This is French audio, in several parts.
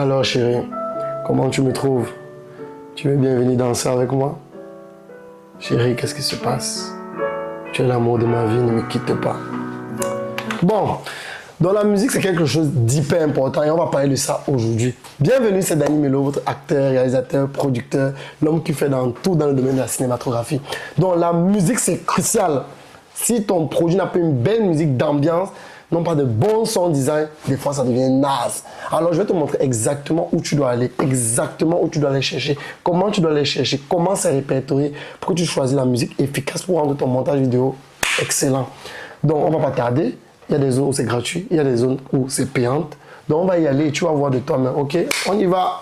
Alors chérie, comment tu me trouves? Tu veux bien venir danser avec moi? Chérie, qu'est-ce qui se passe? Tu es l'amour de ma vie, ne me quitte pas. Bon, dans la musique, c'est quelque chose d'hyper important et on va parler de ça aujourd'hui. Bienvenue, c'est Danny Melo, votre acteur, réalisateur, producteur, l'homme qui fait dans tout dans le domaine de la cinématographie. Donc la musique, c'est crucial. Si ton produit n'a pas une belle musique d'ambiance, non pas de bon son design, des fois ça devient naze. Alors je vais te montrer exactement où tu dois aller, exactement où tu dois aller chercher, comment tu dois aller chercher, comment c'est répertorié pour que tu choisisses la musique efficace pour rendre ton montage vidéo excellent. Donc on va pas tarder, il y a des zones où c'est gratuit, il y a des zones où c'est payante. Donc on va y aller et tu vas voir de toi-même, ok? On y va!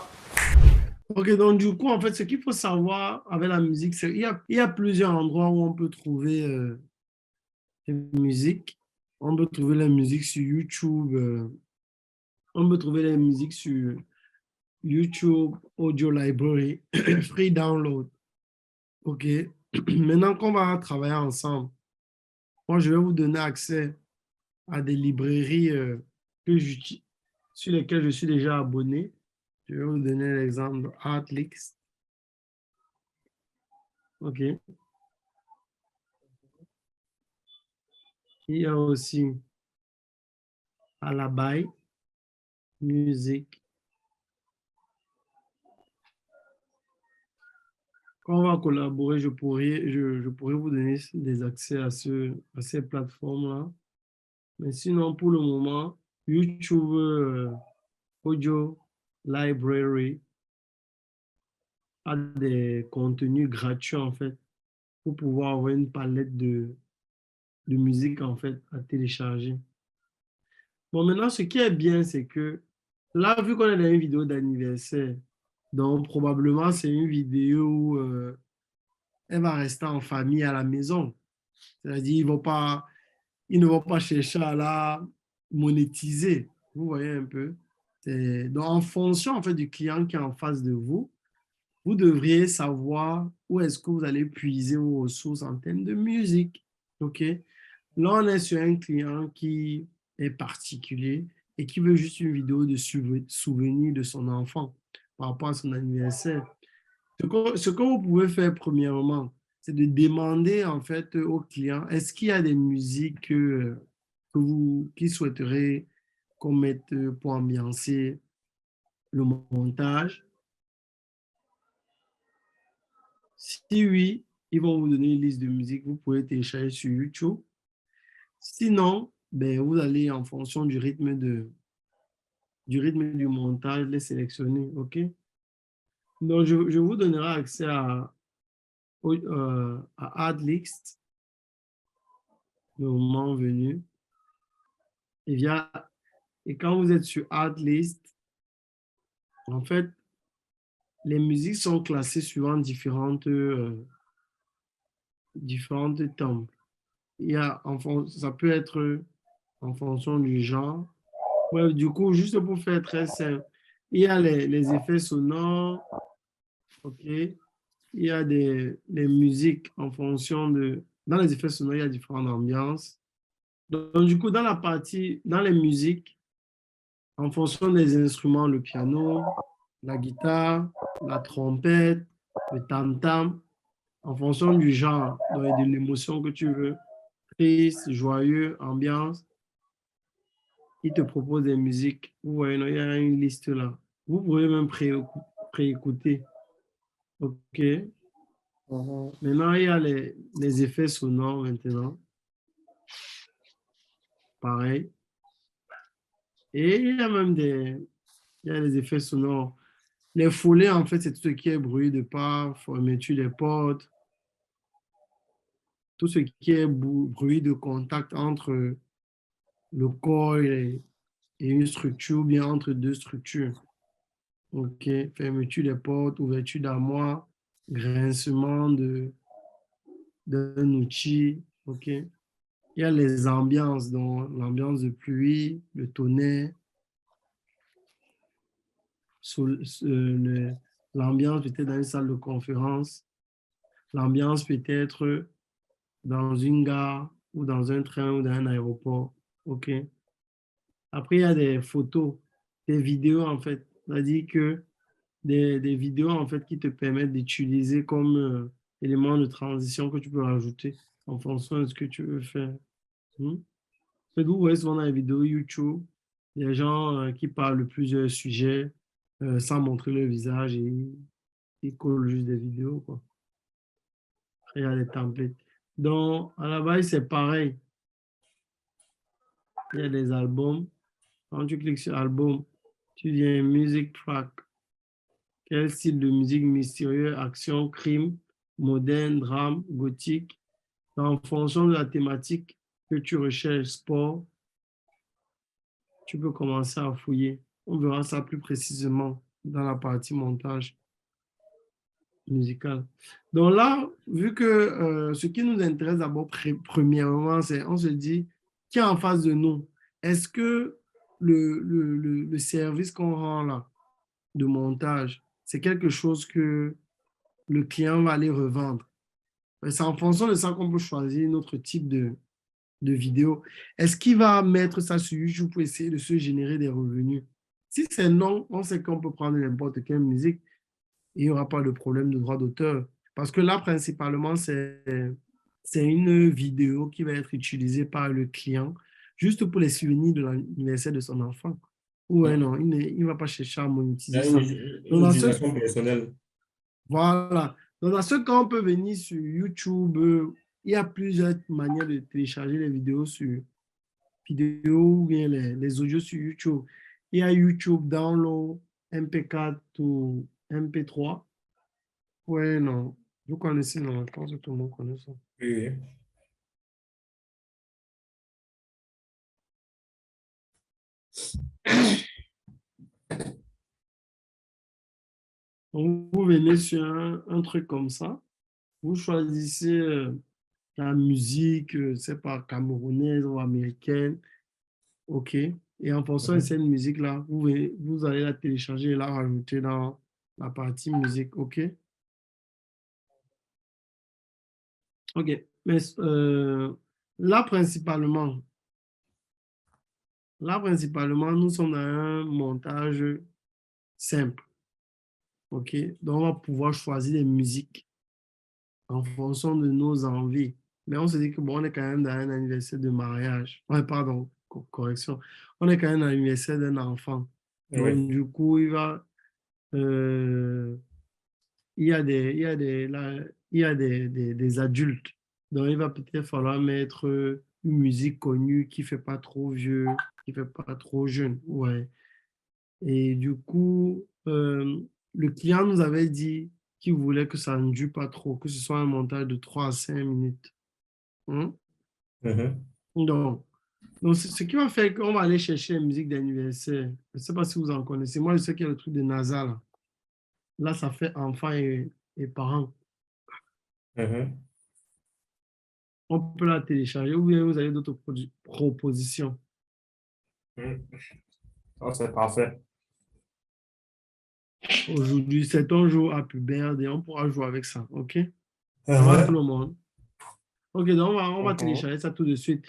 Ok, donc du coup, en fait, ce qu'il faut savoir avec la musique, c'est qu'il y a plusieurs endroits où on peut trouver des musiques. On peut trouver la musique sur YouTube. On peut trouver la musique sur YouTube, Audio Library, Free Download. OK. Maintenant qu'on va travailler ensemble, moi, je vais vous donner accès à des librairies sur lesquelles je suis déjà abonné. Je vais vous donner l'exemple de Artlist. OK. Il y a aussi Alabai Music. Quand on va collaborer, je pourrais vous donner des accès à ces plateformes-là. Mais sinon, pour le moment, YouTube Audio Library a des contenus gratuits, en fait, pour pouvoir avoir une palette de musique, en fait, à télécharger. Bon, maintenant, ce qui est bien, c'est que là, vu qu'on est dans une vidéo d'anniversaire, donc probablement, c'est une vidéo où elle va rester en famille à la maison. C'est-à-dire, ils ne vont pas chercher à la monétiser. Vous voyez un peu. Donc, en fonction en fait, du client qui est en face de vous, vous devriez savoir où est-ce que vous allez puiser vos ressources en termes de musique. OK? Là, on est sur un client qui est particulier et qui veut juste une vidéo de souvenir de son enfant par rapport à son anniversaire. Ce que vous pouvez faire premièrement, c'est de demander en fait au client, est-ce qu'il y a des musiques qui souhaiteraient qu'on mette pour ambiancer le montage? Si oui, ils vont vous donner une liste de musiques, vous pouvez télécharger sur YouTube. Sinon, ben, vous allez en fonction du rythme du montage, les sélectionner, OK? Donc, je vous donnerai accès à AdList le moment venu. Et quand vous êtes sur Artlist, en fait, les musiques sont classées suivant différentes tombes. Ça peut être en fonction du genre. Ouais, du coup, juste pour faire très simple, il y a les effets sonores, OK? Il y a les musiques en fonction de... Dans les effets sonores, il y a différentes ambiances. Donc, du coup, dans les musiques, en fonction des instruments, le piano, la guitare, la trompette, le tam-tam, en fonction du genre et de l'émotion que tu veux, triste, joyeux, ambiance, il te propose des musiques. Vous voyez, non, il y a une liste là. Vous pouvez même préécouter. OK. Maintenant, il y a les effets sonores maintenant. Pareil. Et il y a les effets sonores. Les foulées, en fait, c'est tout ce qui est bruit de pas, fermeture des portes, tout ce qui est bruit de contact entre le corps et une structure, ou bien entre deux structures. OK. Fermeture des portes, ouverture d'armoire, grincement d'un outil. OK. Il y a les ambiances, donc l'ambiance de pluie, le tonnerre, l'ambiance peut-être dans une salle de conférence, l'ambiance peut-être dans une gare ou dans un train ou dans un aéroport. OK. Après, il y a des photos, des vidéos en fait. C'est-à-dire que des vidéos en fait qui te permettent d'utiliser comme élément de transition que tu peux rajouter en fonction de ce que tu veux faire. Hmm? Vous voyez souvent dans les vidéos YouTube, des gens qui parlent de plusieurs sujets sans montrer leur visage et ils collent juste des vidéos, quoi. Il y a des templates. Donc, à la base, c'est pareil. Il y a des albums. Quand tu cliques sur album, tu viens music track. Quel style de musique mystérieux, action, crime, moderne, drame, gothique. En fonction de la thématique que tu recherches, sport, tu peux commencer à fouiller. On verra ça plus précisément dans la partie montage musical. Donc là, vu que ce qui nous intéresse d'abord, premièrement, c'est on se dit, qui est en face de nous? Est-ce que le service qu'on rend là, de montage, c'est quelque chose que le client va aller revendre? C'est en fonction de ça qu'on peut choisir notre type de vidéo. Est-ce qu'il va mettre ça sur YouTube pour essayer de se générer des revenus? Si c'est non, on sait qu'on peut prendre n'importe quelle musique et il n'y aura pas de problème de droit d'auteur. Parce que là, principalement, c'est une vidéo qui va être utilisée par le client juste pour les souvenirs de l'anniversaire de son enfant. Ouais, non, il ne va pas chercher à Il y monétiser a ça. une Donc, utilisation personnelle. voilà. Donc, dans ce cas, on peut venir sur YouTube. Il y a plusieurs manières de télécharger les vidéos sur vidéo ou bien les audios sur YouTube. Il y a YouTube Download, MP4 ou MP3. Ouais, non. Vous connaissez, non, je pense que tout le monde connaît ça. Oui, Donc, vous venez sur un truc comme ça, vous choisissez la musique, c'est pas camerounaise ou américaine, ok. Et en fonction de oui. cette musique-là, vous allez la télécharger et la rajouter dans la partie musique, ok. Ok, mais là principalement, nous sommes dans un montage simple, ok. Donc, on va pouvoir choisir des musiques en fonction de nos envies. Mais on se dit que bon, on est quand même dans un anniversaire de mariage. Ouais, pardon, correction. On est quand même dans l'anniversaire d'un enfant. Donc, Oui. du coup, euh, il y a des, il y a des, là, il y a des adultes. Donc, il va peut-être falloir mettre une musique connue qui fait pas trop vieux, qui fait pas trop jeune. Ouais. Et du coup, le client nous avait dit qu'il voulait que ça ne dure pas trop, que ce soit un montage de 3 à 5 minutes. Hein. Mhm. Donc, donc c'est ce qui va faire qu'on va aller chercher la musique d'anniversaire. Je ne sais pas si vous en connaissez. Moi, je sais qu'il y a le truc de NASA là. Là, ça fait enfants et parents. Mhm. On peut la télécharger ou bien vous avez d'autres propositions. Mhm. Ça, c'est parfait. Aujourd'hui, c'est un jour à Puberde et on pourra jouer avec ça. OK? Ça va tout Mhm. le monde? OK, donc on va Mhm. télécharger ça tout de suite.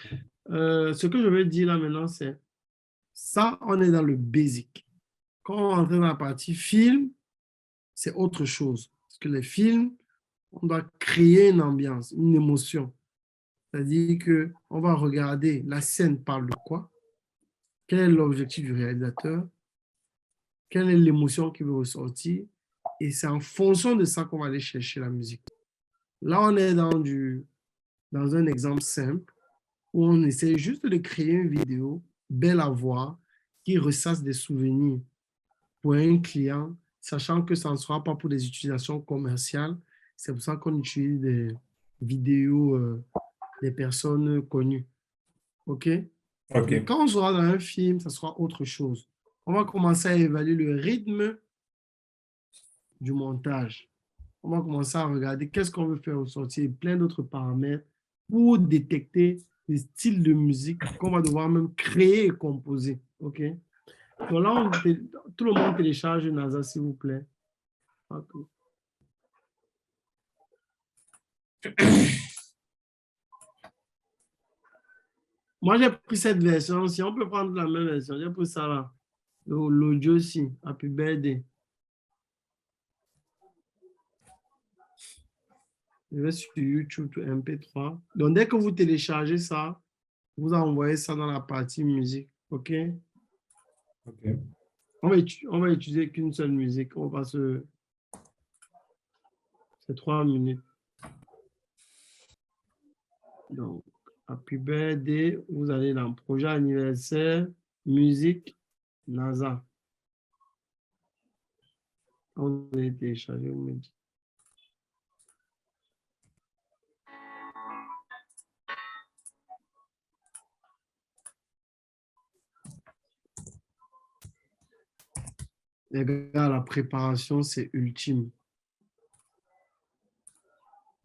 Ce que je veux dire là maintenant, c'est ça, on est dans le basic. Quand on rentre dans la partie film, c'est autre chose. Parce que les films, on doit créer une ambiance, une émotion. C'est-à-dire qu'on va regarder la scène parle de quoi, quel est l'objectif du réalisateur, quelle est l'émotion qui veut ressortir, et c'est en fonction de ça qu'on va aller chercher la musique. Là, on est dans un exemple simple où on essaie juste de créer une vidéo belle à voir qui ressasse des souvenirs pour un client, sachant que ça ne sera pas pour des utilisations commerciales. C'est pour ça qu'on utilise des vidéos des personnes connues. OK? Mais OK. quand on sera dans un film, ça sera autre chose. On va commencer à évaluer le rythme du montage. On va commencer à regarder qu'est-ce qu'on veut faire ressortir, plein d'autres paramètres pour détecter les styles de musique qu'on va devoir même créer et composer. OK? Donc là, tout le monde télécharge NASA, s'il vous plaît. Okay. Moi, j'ai pris cette version. Si on peut prendre la même version, j'ai pris ça là. l'audio aussi. Happy birthday. Je vais sur YouTube, tout MP3. Donc, dès que vous téléchargez ça, vous envoyez ça dans la partie musique. OK? OK. On va utiliser qu'une seule musique. On va se... C'est 3 minutes. Donc, Happy birthday. Vous allez dans projet anniversaire, musique, NASA. On va télécharger. Vous me dites. Les gars, la préparation, c'est ultime.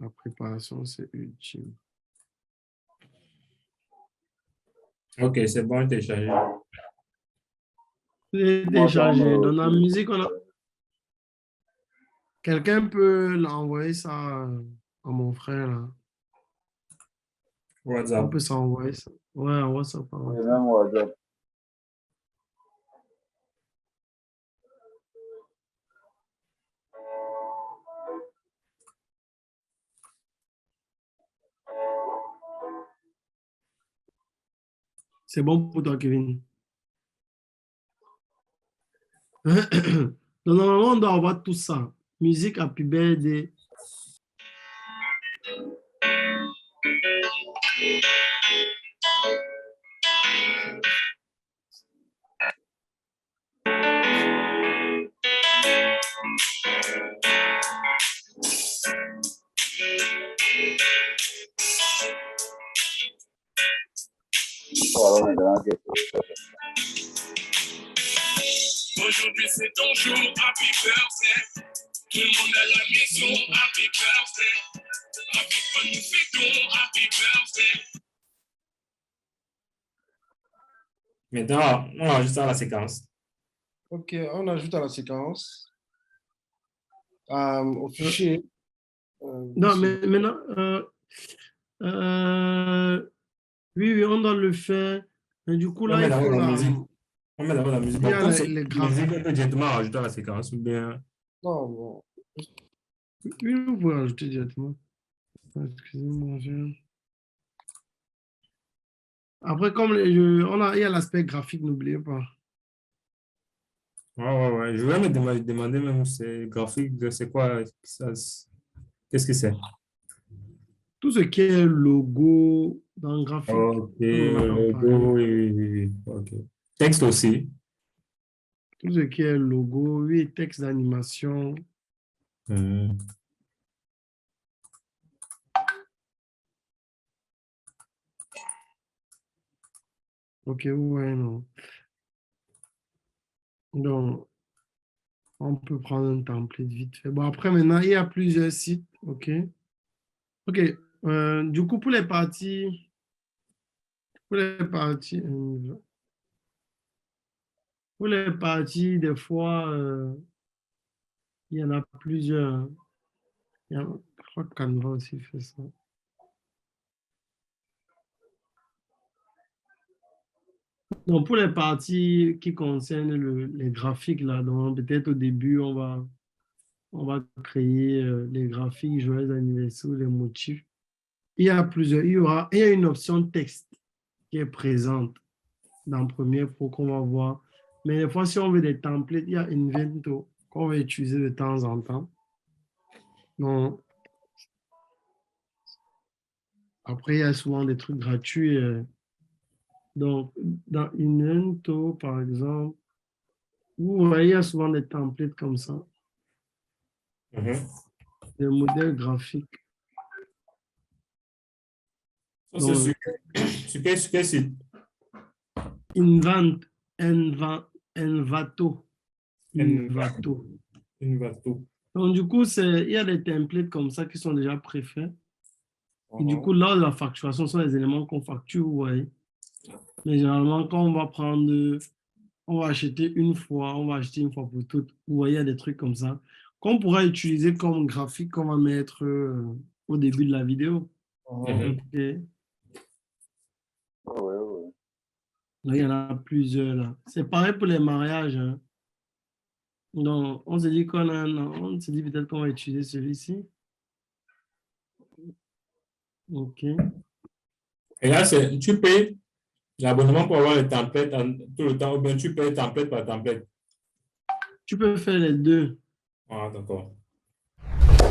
La préparation, c'est ultime. OK, c'est bon, téléchargé. C'est téléchargé. Dans la musique, on a... Quelqu'un peut l'envoyer ça à mon frère, là. On WhatsApp. peut s'envoyer ça. Ouais, on voit ça par Oui, WhatsApp. même WhatsApp. C'est bon pour toi, Kevin. Donc, normalement, on doit avoir tout ça. Musique, Happy birthday. Voilà, maintenant que Aujourd'hui c'est ton jour, happy birthday. Tout le monde à la maison, happy birthday. Avec toi nous fêtons, happy birthday. Maintenant, on enregistre la séquence. Ok, on ajoute à la séquence. Au fichier. Non, mais maintenant, oui, on doit le faire. Mais du coup, On là, met il faut d'abord la la... musique. On met d'abord la musique. Il y Bon, a comme les c'est la graphiques. musique, on peut directement rajouter à la séquence ou bien. Non, non. Oui, vous pouvez ajouter directement. Excusez-moi. Après, comme il y a l'aspect graphique, n'oubliez pas. Ouais. Je vais me demander même c'est graphique, c'est quoi ça, qu'est-ce que c'est? Tout ce qui est logo dans le graphique, Ok, on en a parlé. logo, oui. Ok. Texte aussi. Tout ce qui est logo, oui, texte d'animation. Hmm. Ok, ouais, non. Donc, on peut prendre un template vite fait. Bon, après, maintenant, il y a plusieurs sites. Ok. Ok. Du coup, pour les parties, pour les parties, des fois, il y en a plusieurs. Je crois que Canva aussi fait ça. Donc, pour les parties qui concernent les graphiques, là, donc peut-être au début, on va créer les graphiques, joyeux anniversaire, les motifs. Il y a une option texte qui est présente dans Premiere Pro qu'on va voir. Mais des fois, si on veut des templates, il y a Invento qu'on va utiliser de temps en temps. Donc, après, il y a souvent des trucs gratuits. Donc, dans Invento, par exemple, vous voyez, il y a souvent des templates comme ça, Mhm. des modèles graphiques. Ça, c'est Donc, sur quel site? Envato. Envato. Donc, du coup, il y a des templates comme ça qui sont déjà préfaits. Et du Mhm. coup, lors de la facturation, ce sont les éléments qu'on facture, vous voyez. Mais généralement, quand on va acheter une fois, on va acheter une fois pour toutes. Vous voyez, il y a des trucs comme ça qu'on pourra utiliser comme graphique qu'on va mettre au début de la vidéo. Mhm. Ok. ouais. Là, il y en a plusieurs là. C'est pareil pour les mariages. Hein. Donc, on se dit on se dit peut-être qu'on va utiliser celui-ci. OK. Et là, tu payes l'abonnement pour avoir les templates tout le temps, ou bien tu payes template par template. Tu peux faire les deux. Ah, d'accord.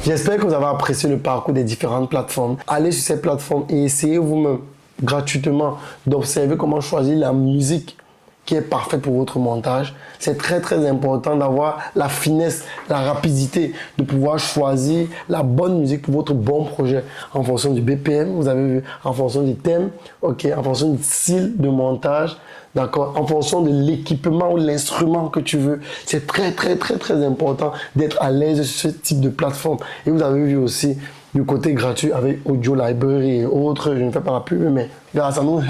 J'espère que vous avez apprécié le parcours des différentes plateformes. Allez sur ces plateformes et essayez vous-même gratuitement d'observer comment choisir la musique qui est parfaite pour votre montage. C'est très très important d'avoir la finesse, la rapidité, de pouvoir choisir la bonne musique pour votre bon projet en fonction du BPM, vous avez vu, en fonction du thème, ok, en fonction du style de montage, d'accord, en fonction de l'équipement ou l'instrument que tu veux. C'est très très très très important d'être à l'aise sur ce type de plateforme. Et vous avez vu aussi du côté gratuit avec Audio Library et autres, je ne fais pas la pub, mais grâce à nous,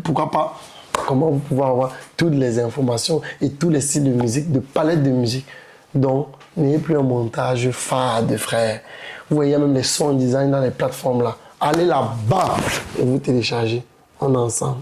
pourquoi pas, comment vous pouvez avoir toutes les informations et tous les styles de musique, de palette de musique. Donc, n'ayez plus un montage fade, frère. Vous voyez même les sound design dans les plateformes là. Allez là-bas et vous téléchargez. On est ensemble.